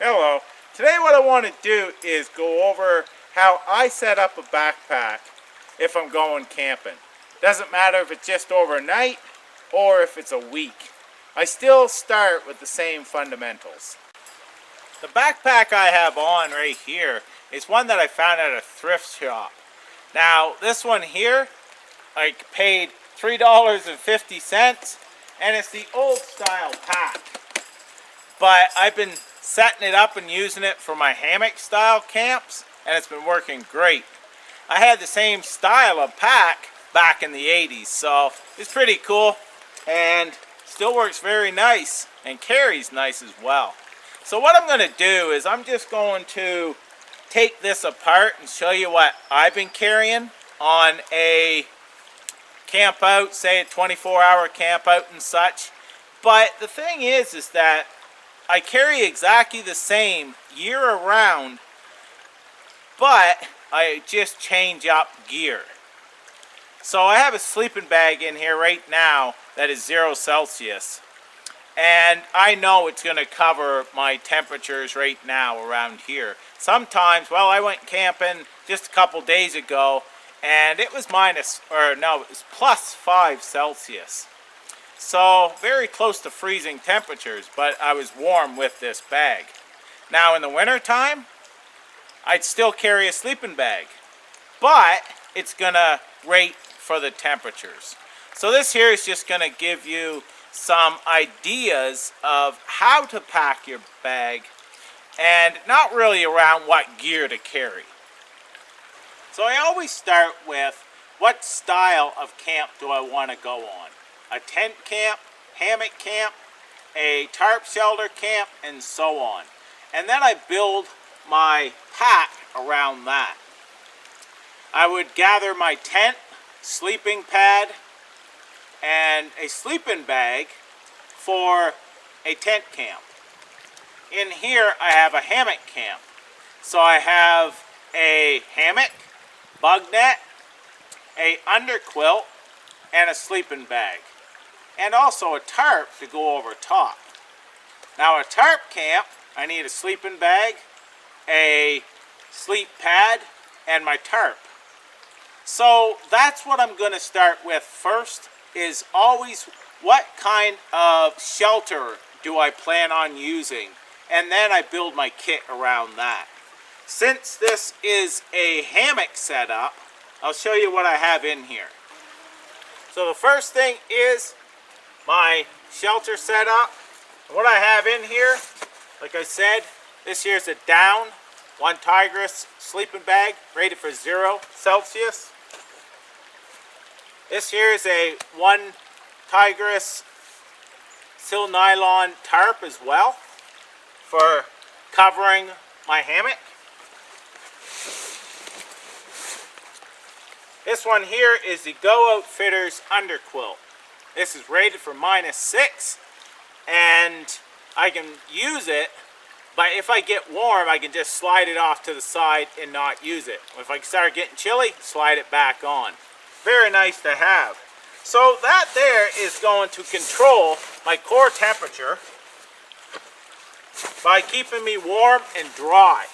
Hello. Today what I want to do is go over how I set up a backpack if I'm going camping. Doesn't matter if it's just overnight or if it's a week. I still start with the same fundamentals. The backpack I have on right here is one that I found at a thrift shop. Now this one here, I paid $3.50 and it's the old style pack. But I've been setting it up and using it for my hammock style camps and it's been working great. I had the same style of pack back in the 80s, so it's pretty cool and still works very nice and carries nice as well. So what I'm going to do is I'm just going to take this apart and show you what I've been carrying on a camp out, say a 24-hour camp out and such. But the thing is that I carry exactly the same year round, but I just change up gear. So I have a sleeping bag in here right now that is 0 Celsius. And I know it's going to cover my temperatures right now around here. Sometimes, well, I went camping just a couple days ago and it was plus 5 Celsius. So very close to freezing temperatures, but I was warm with this bag. Now in the winter time, I'd still carry a sleeping bag, but it's gonna rate for the temperatures. So this here is just gonna give you some ideas of how to pack your bag and not really around what gear to carry. So I always start with what style of camp do I want to go on. A tent camp, hammock camp, a tarp shelter camp, and so on. And then I build my pack around that. I would gather my tent, sleeping pad, and a sleeping bag for a tent camp. In here I have a hammock camp. So I have a hammock, bug net, a underquilt, and a sleeping bag. And also a tarp to go over top. Now a tarp camp, I need a sleeping bag, a sleep pad, and my tarp. So that's what I'm going to start with first, is always what kind of shelter do I plan on using, and then I build my kit around that. Since this is a hammock setup, I'll show you what I have in here. So the first thing is my shelter setup. What I have in here, like I said, this here's a down, 1 Tigress sleeping bag, rated for 0 Celsius. This here is a 1 Tigress sil nylon tarp as well for covering my hammock. This one here is the Go Outfitters underquilt. This is rated for -6 and I can use it, but if I get warm I can just slide it off to the side and not use it. If I start getting chilly, slide it back on. Very nice to have. So that there is going to control my core temperature by keeping me warm and dry.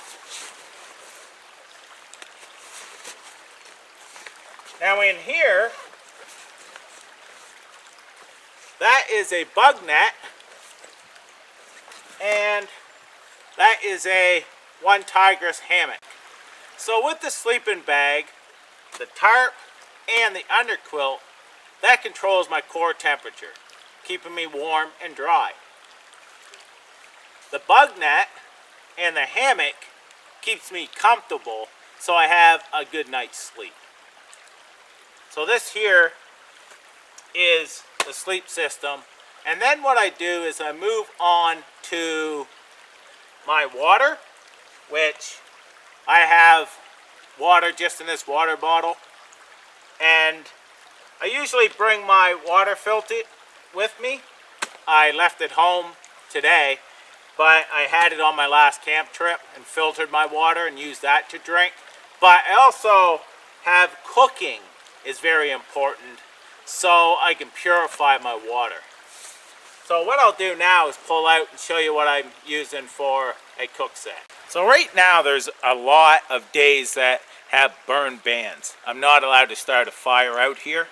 Now in here, that is a bug net, and that is a 1 Tigress hammock. So with the sleeping bag, the tarp, and the underquilt, that controls my core temperature, keeping me warm and dry. The bug net and the hammock keeps me comfortable so I have a good night's sleep. So this here is the sleep system. And then what I do is I move on to my water, which I have water just in this water bottle. And I usually bring my water filter with me. I left it home today, but I had it on my last camp trip and filtered my water and used that to drink. But I also have cooking is very important, so I can purify my water. So what I'll do now is pull out and show you what I'm using for a cook set. So right now there's a lot of days that have burn bans. I'm not allowed to start a fire out here.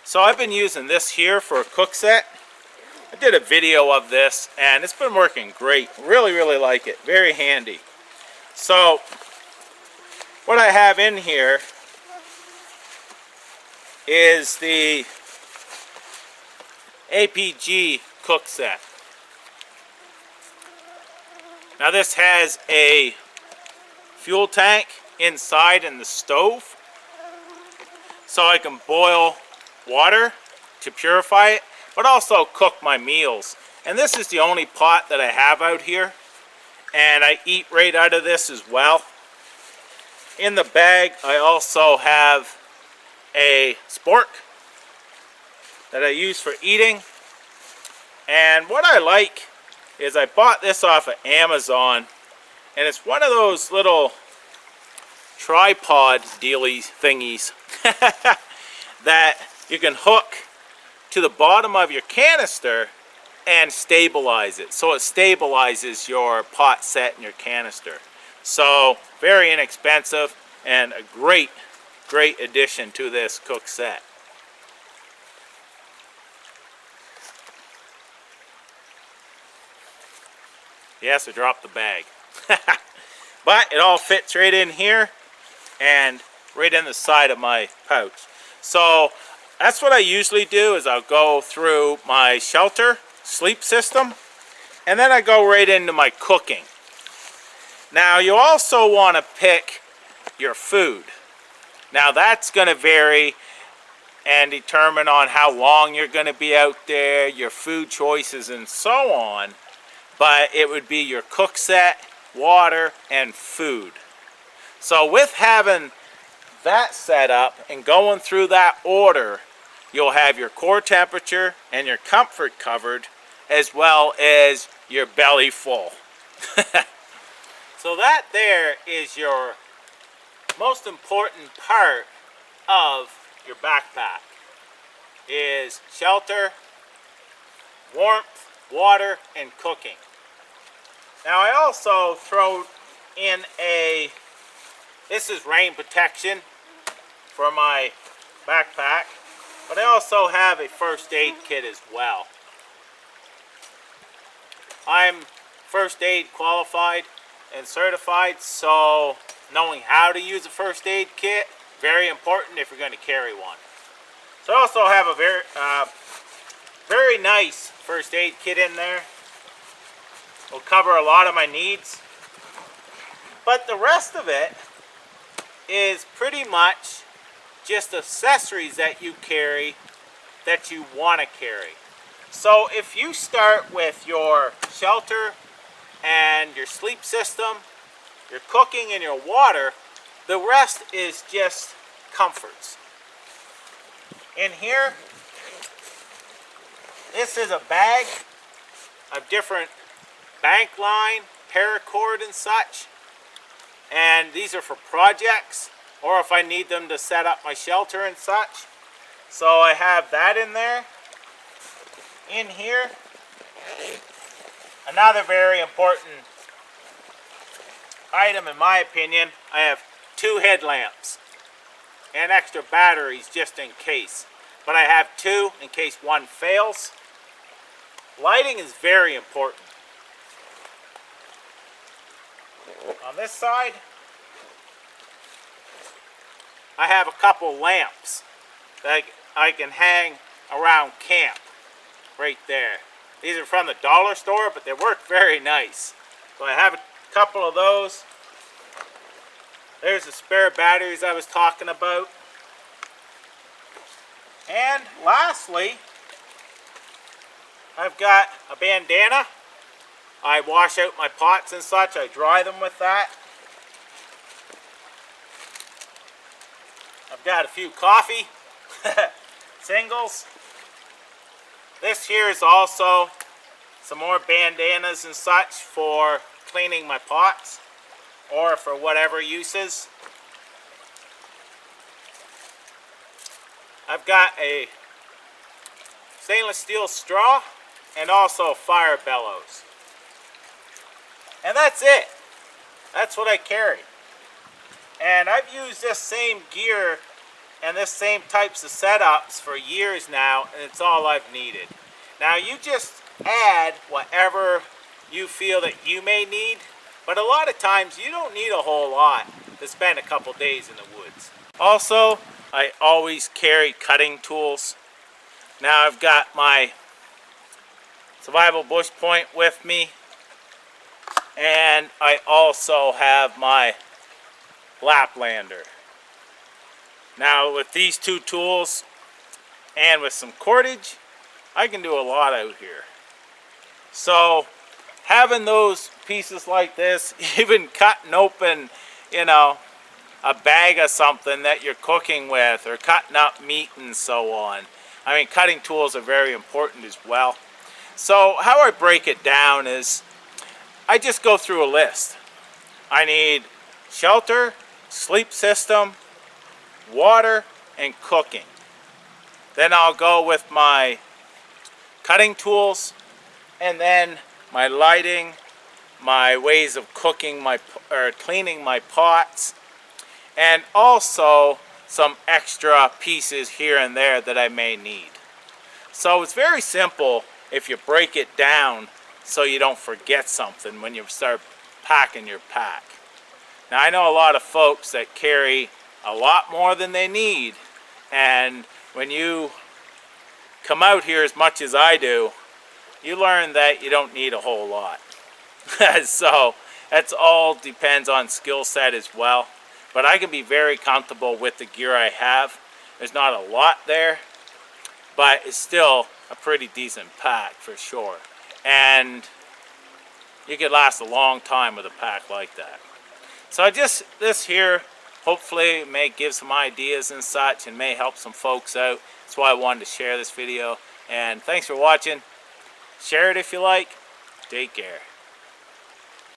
So I've been using this here for a cook set. I did a video of this and it's been working great. Really like it. Very handy. So what I have in here is the APG cook set. Now this has a fuel tank inside in the stove, so I can boil water to purify it, but also cook my meals. And this is the only pot that I have out here, and I eat right out of this as well. In the bag I also have a spork that I use for eating. And what I like is I bought this off of Amazon, and it's one of those little tripod dealies thingies that you can hook to the bottom of your canister and stabilize it. So it stabilizes your pot set and your canister. So very inexpensive and a great addition to this cook set. Yes, I dropped the bag. But it all fits right in here and right in the side of my pouch. So that's what I usually do, is I'll go through my shelter sleep system and then I go right into my cooking. Now you also want to pick your food. Now that's going to vary and determine on how long you're going to be out there, your food choices and so on. But it would be your cook set, water, and food. So with having that set up and going through that order, you'll have your core temperature and your comfort covered, as well as your belly full. So that there is your most important part of your backpack, is shelter, warmth, water, and cooking. Now I also throw in this is rain protection for my backpack, but I also have a first aid kit as well. I'm first aid qualified and certified, so knowing how to use a first aid kit, very important if you're going to carry one. So I also have a very nice first aid kit in there. Will cover a lot of my needs, but the rest of it is pretty much just accessories that you carry that you want to carry. So if you start with your shelter and your sleep system, your cooking and your water, the rest is just comforts. In here, this is a bag of different bank line, paracord and such, and these are for projects or if I need them to set up my shelter and such. So I have that in there. In here, another very important item in my opinion, I have 2 headlamps and extra batteries just in case, but I have 2 in case one fails. Lighting is very important. On this side, I have a couple lamps that I can hang around camp right there. These are from the dollar store, but they work very nice. So I have a couple of those. There's the spare batteries I was talking about. And lastly, I've got a bandana. I wash out my pots and such. I dry them with that. I've got a few coffee singles. This here is also some more bandanas and such for cleaning my pots or for whatever uses. I've got a stainless steel straw and also fire bellows. And that's it. That's what I carry. And I've used this same gear and this same types of setups for years now, and it's all I've needed. Now you just add whatever you feel that you may need, but a lot of times you don't need a whole lot to spend a couple days in the woods. Also, I always carry cutting tools. Now I've got my survival bush point with me, and I also have my Laplander. Now with these two tools and with some cordage, I can do a lot out here. So having those pieces like this, even cutting open, you know, a bag of something that you're cooking with, or cutting up meat and so on. I mean, cutting tools are very important as well. So how I break it down is I just go through a list. I need shelter, sleep system, water, and cooking. Then I'll go with my cutting tools, and then my lighting, my ways of cooking or cleaning my pots, and also some extra pieces here and there that I may need. So it's very simple if you break it down so you don't forget something when you start packing your pack. Now I know a lot of folks that carry a lot more than they need, and when you come out here as much as I do, you learn that you don't need a whole lot. So that's all depends on skill set as well, but I can be very comfortable with the gear I have. There's not a lot there, but it's still a pretty decent pack for sure, and you could last a long time with a pack like that. So this here hopefully may give some ideas and such, and may help some folks out. That's why I wanted to share this video. And thanks for watching. Share it if you like. Take care.